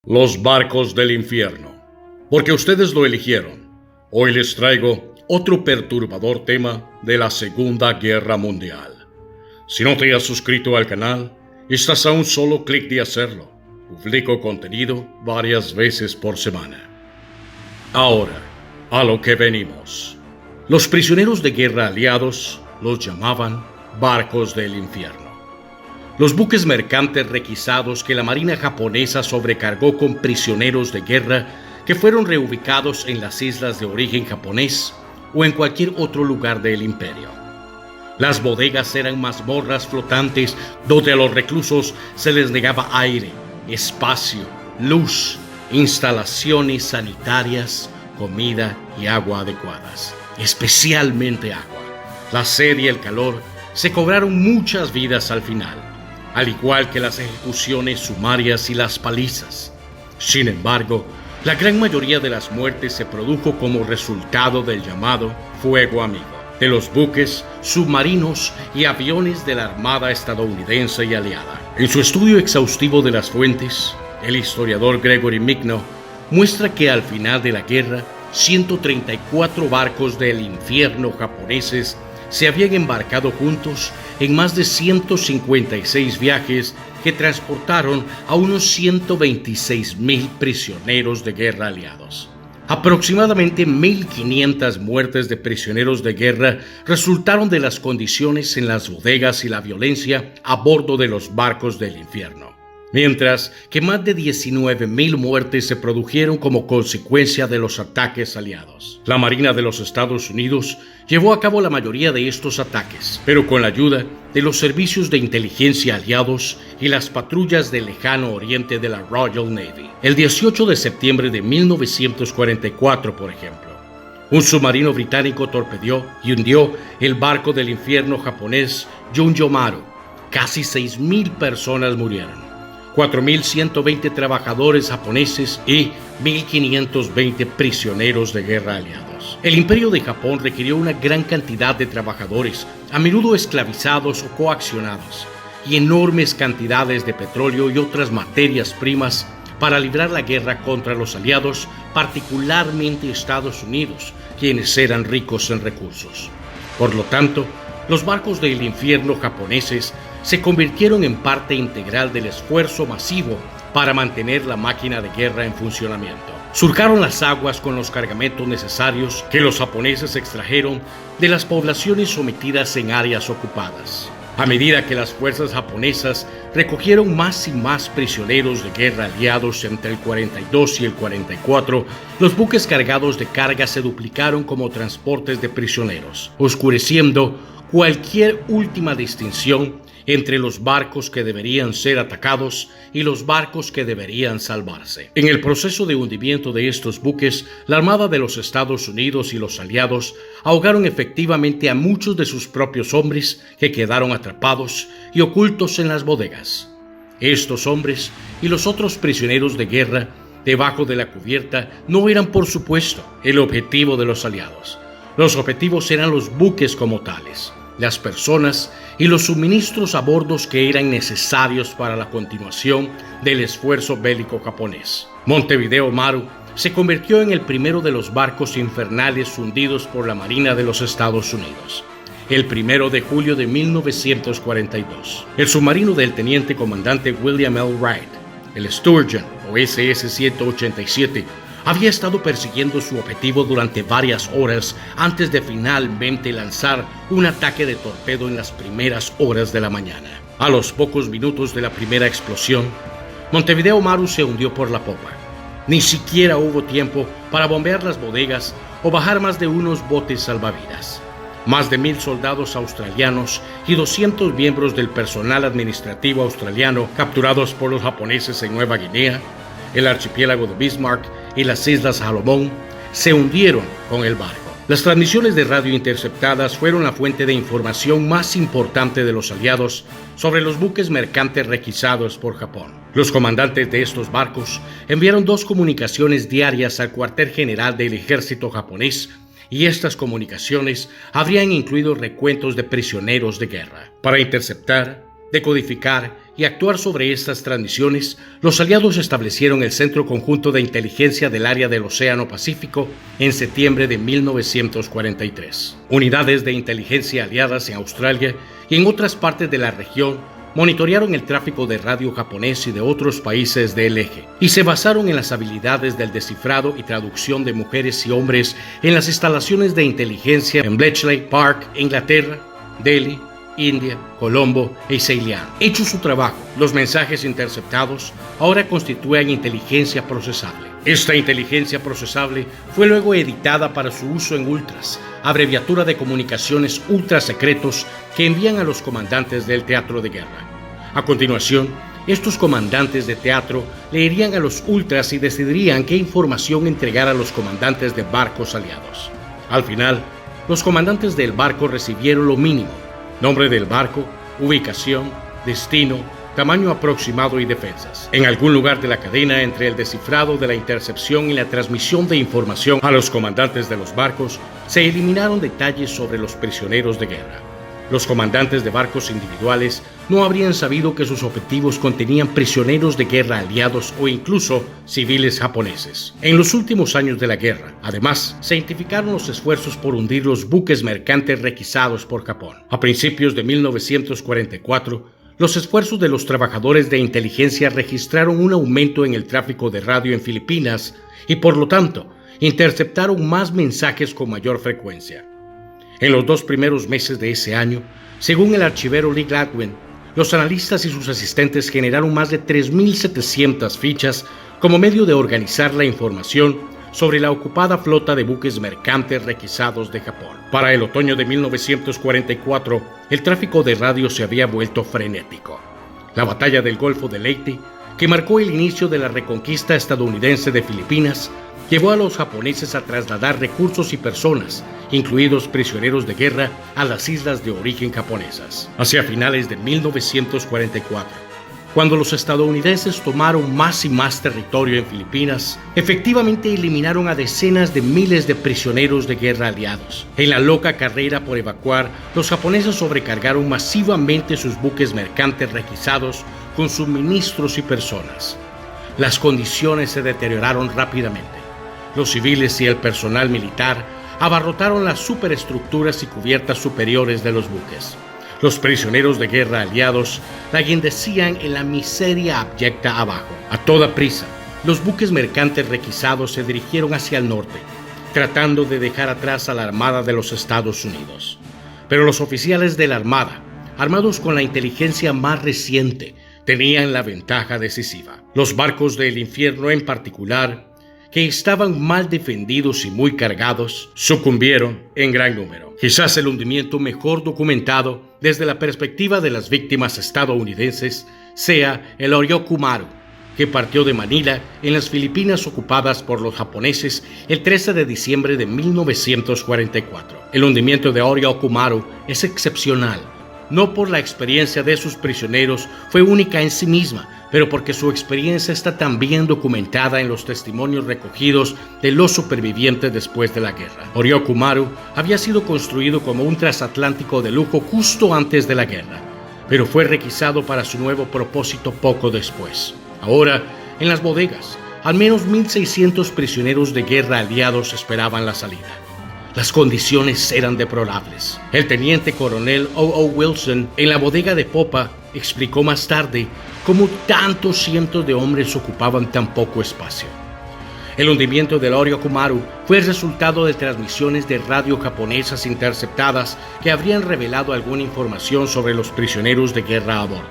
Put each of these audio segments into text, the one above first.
Los barcos del infierno. Porque ustedes lo eligieron. Hoy les traigo otro perturbador tema de la Segunda Guerra Mundial. Si no te has suscrito al canal, estás a un solo clic de hacerlo. Publico contenido varias veces por semana. Ahora, a lo que venimos. Los prisioneros de guerra aliados los llamaban barcos del infierno. Los buques mercantes requisados que la marina japonesa sobrecargó con prisioneros de guerra que fueron reubicados en las islas de origen japonés o en cualquier otro lugar del imperio. Las bodegas eran mazmorras flotantes donde a los reclusos se les negaba aire, espacio, luz, instalaciones sanitarias, comida y agua adecuadas, especialmente agua. La sed y el calor se cobraron muchas vidas al final, al igual que las ejecuciones sumarias y las palizas. Sin embargo, la gran mayoría de las muertes se produjo como resultado del llamado fuego amigo de los buques, submarinos y aviones de la Armada estadounidense y aliada. En su estudio exhaustivo de las fuentes, el historiador Gregory Mignot muestra que al final de la guerra, 134 barcos del infierno japoneses se habían embarcado juntos en más de 156 viajes que transportaron a unos 126,000 prisioneros de guerra aliados. Aproximadamente 1,500 muertes de prisioneros de guerra resultaron de las condiciones en las bodegas y la violencia a bordo de los barcos del infierno, mientras que más de 19,000 muertes se produjeron como consecuencia de los ataques aliados. La Marina de los Estados Unidos llevó a cabo la mayoría de estos ataques, pero con la ayuda de los servicios de inteligencia aliados y las patrullas del lejano oriente de la Royal Navy. El 18 de septiembre de 1944, por ejemplo, un submarino británico torpedió y hundió el barco del infierno japonés Junjo Maru. Casi 6,000 personas murieron. 4,120 trabajadores japoneses y 1,520 prisioneros de guerra aliados. El Imperio de Japón requirió una gran cantidad de trabajadores, a menudo esclavizados o coaccionados, y enormes cantidades de petróleo y otras materias primas para librar la guerra contra los aliados, particularmente Estados Unidos, quienes eran ricos en recursos. Por lo tanto, los barcos del infierno japoneses se convirtieron en parte integral del esfuerzo masivo para mantener la máquina de guerra en funcionamiento. Surcaron las aguas con los cargamentos necesarios que los japoneses extrajeron de las poblaciones sometidas en áreas ocupadas. A medida que las fuerzas japonesas recogieron más y más prisioneros de guerra aliados entre el 42 y el 44, los buques cargados de carga se duplicaron como transportes de prisioneros, oscureciendo cualquier última distinción entre los barcos que deberían ser atacados y los barcos que deberían salvarse. En el proceso de hundimiento de estos buques, la Armada de los Estados Unidos y los aliados ahogaron efectivamente a muchos de sus propios hombres que quedaron atrapados y ocultos en las bodegas. Estos hombres y los otros prisioneros de guerra debajo de la cubierta no eran, por supuesto, el objetivo de los aliados. Los objetivos eran los buques como tales, las personas y los suministros a bordos que eran necesarios para la continuación del esfuerzo bélico japonés. Montevideo Maru se convirtió en el primero de los barcos infernales hundidos por la Marina de los Estados Unidos, el 1 de julio de 1942. El submarino del teniente comandante William L. Wright, el Sturgeon o SS-187, había estado persiguiendo su objetivo durante varias horas antes de finalmente lanzar un ataque de torpedo en las primeras horas de la mañana. A los pocos minutos de la primera explosión, Montevideo Maru se hundió por la popa. Ni siquiera hubo tiempo para bombear las bodegas o bajar más de unos botes salvavidas. Más de 1,000 soldados australianos y 200 miembros del personal administrativo australiano capturados por los japoneses en Nueva Guinea, el archipiélago de Bismarck y las Islas Salomón se hundieron con el barco. Las transmisiones de radio interceptadas fueron la fuente de información más importante de los aliados sobre los buques mercantes requisados por Japón. Los comandantes de estos barcos enviaron 2 comunicaciones diarias al cuartel general del ejército japonés y estas comunicaciones habrían incluido recuentos de prisioneros de guerra para interceptar, decodificar y actuar sobre estas transmisiones, los aliados establecieron el Centro Conjunto de Inteligencia del Área del Océano Pacífico en septiembre de 1943. Unidades de inteligencia aliadas en Australia y en otras partes de la región monitorearon el tráfico de radio japonés y de otros países del eje, y se basaron en las habilidades del descifrado y traducción de mujeres y hombres en las instalaciones de inteligencia en Bletchley Park, Inglaterra, Delhi, India, Colombo y Ceilán. Hecho su trabajo, los mensajes interceptados ahora constituyen inteligencia procesable. Esta inteligencia procesable fue luego editada para su uso en ultras, abreviatura de comunicaciones ultra secretos que envían a los comandantes del teatro de guerra. A continuación, estos comandantes de teatro leerían a los ultras y decidirían qué información entregar a los comandantes de barcos aliados. Al final, los comandantes del barco recibieron lo mínimo: nombre del barco, ubicación, destino, tamaño aproximado y defensas. En algún lugar de la cadena entre el descifrado de la intercepción y la transmisión de información a los comandantes de los barcos, se eliminaron detalles sobre los prisioneros de guerra. Los comandantes de barcos individuales no habrían sabido que sus objetivos contenían prisioneros de guerra aliados o incluso civiles japoneses. En los últimos años de la guerra, además, se intensificaron los esfuerzos por hundir los buques mercantes requisados por Japón. A principios de 1944, los esfuerzos de los trabajadores de inteligencia registraron un aumento en el tráfico de radio en Filipinas y, por lo tanto, interceptaron más mensajes con mayor frecuencia. En los 2 primeros meses de ese año, según el archivero Lee Gladwin, los analistas y sus asistentes generaron más de 3.700 fichas como medio de organizar la información sobre la ocupada flota de buques mercantes requisados de Japón. Para el otoño de 1944, el tráfico de radio se había vuelto frenético. La batalla del Golfo de Leyte, que marcó el inicio de la reconquista estadounidense de Filipinas, llevó a los japoneses a trasladar recursos y personas, incluidos prisioneros de guerra, a las islas de origen japonesas. Hacia finales de 1944, cuando los estadounidenses tomaron más y más territorio en Filipinas, efectivamente eliminaron a decenas de miles de prisioneros de guerra aliados. En la loca carrera por evacuar, los japoneses sobrecargaron masivamente sus buques mercantes requisados con suministros y personas. Las condiciones se deterioraron rápidamente. Los civiles y el personal militar abarrotaron las superestructuras y cubiertas superiores de los buques. Los prisioneros de guerra aliados languidecían en la miseria abyecta abajo. A toda prisa, los buques mercantes requisados se dirigieron hacia el norte, tratando de dejar atrás a la Armada de los Estados Unidos. Pero los oficiales de la Armada, armados con la inteligencia más reciente, tenían la ventaja decisiva. Los barcos del infierno en particular, que estaban mal defendidos y muy cargados, sucumbieron en gran número. Quizás el hundimiento mejor documentado desde la perspectiva de las víctimas estadounidenses sea el Oryokumaru, que partió de Manila en las Filipinas ocupadas por los japoneses el 13 de diciembre de 1944. El hundimiento de Oryokumaru es excepcional, no por la experiencia de sus prisioneros fue única en sí misma, pero porque su experiencia está también documentada en los testimonios recogidos de los supervivientes después de la guerra. Oryokumaru había sido construido como un transatlántico de lujo justo antes de la guerra, pero fue requisado para su nuevo propósito poco después. Ahora, en las bodegas, al menos 1.600 prisioneros de guerra aliados esperaban la salida. Las condiciones eran deplorables. El teniente coronel O.O. Wilson, en la bodega de popa, explicó más tarde cómo tantos cientos de hombres ocupaban tan poco espacio. El hundimiento del Oryokumaru fue el resultado de transmisiones de radio japonesas interceptadas que habrían revelado alguna información sobre los prisioneros de guerra a bordo.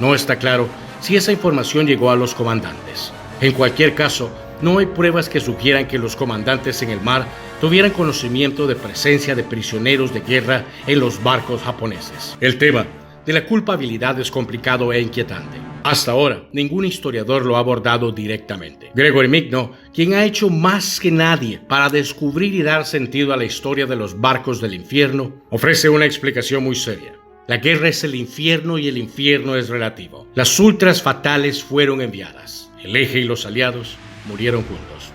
No está claro si esa información llegó a los comandantes. En cualquier caso, no hay pruebas que sugieran que los comandantes en el mar tuvieran conocimiento de presencia de prisioneros de guerra en los barcos japoneses. El tema de la culpabilidad es complicado e inquietante. Hasta ahora, ningún historiador lo ha abordado directamente. Gregory Mignot, quien ha hecho más que nadie para descubrir y dar sentido a la historia de los barcos del infierno, ofrece una explicación muy seria. La guerra es el infierno y el infierno es relativo. Las ultras fatales fueron enviadas. El eje y los aliados murieron juntos.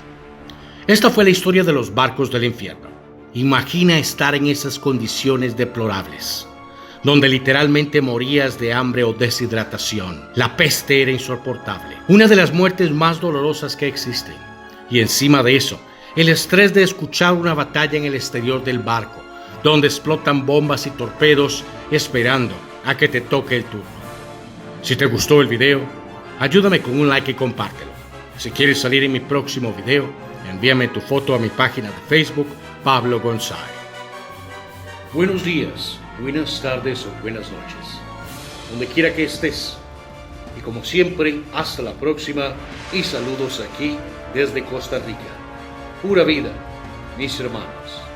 Esta fue la historia de los barcos del infierno. Imagina estar en esas condiciones deplorables. donde literalmente morías de hambre o deshidratación. La peste era insoportable, una de las muertes más dolorosas que existen. Y encima de eso, el estrés de escuchar una batalla en el exterior del barco, donde explotan bombas y torpedos esperando a que te toque el turno. Si te gustó el video, ayúdame con un like y compártelo. Si quieres salir en mi próximo video, envíame tu foto a mi página de Facebook, Pablo González. Buenos días, buenas tardes o buenas noches, donde quiera que estés. Y como siempre, hasta la próxima y saludos aquí desde Costa Rica. Pura vida, mis hermanos.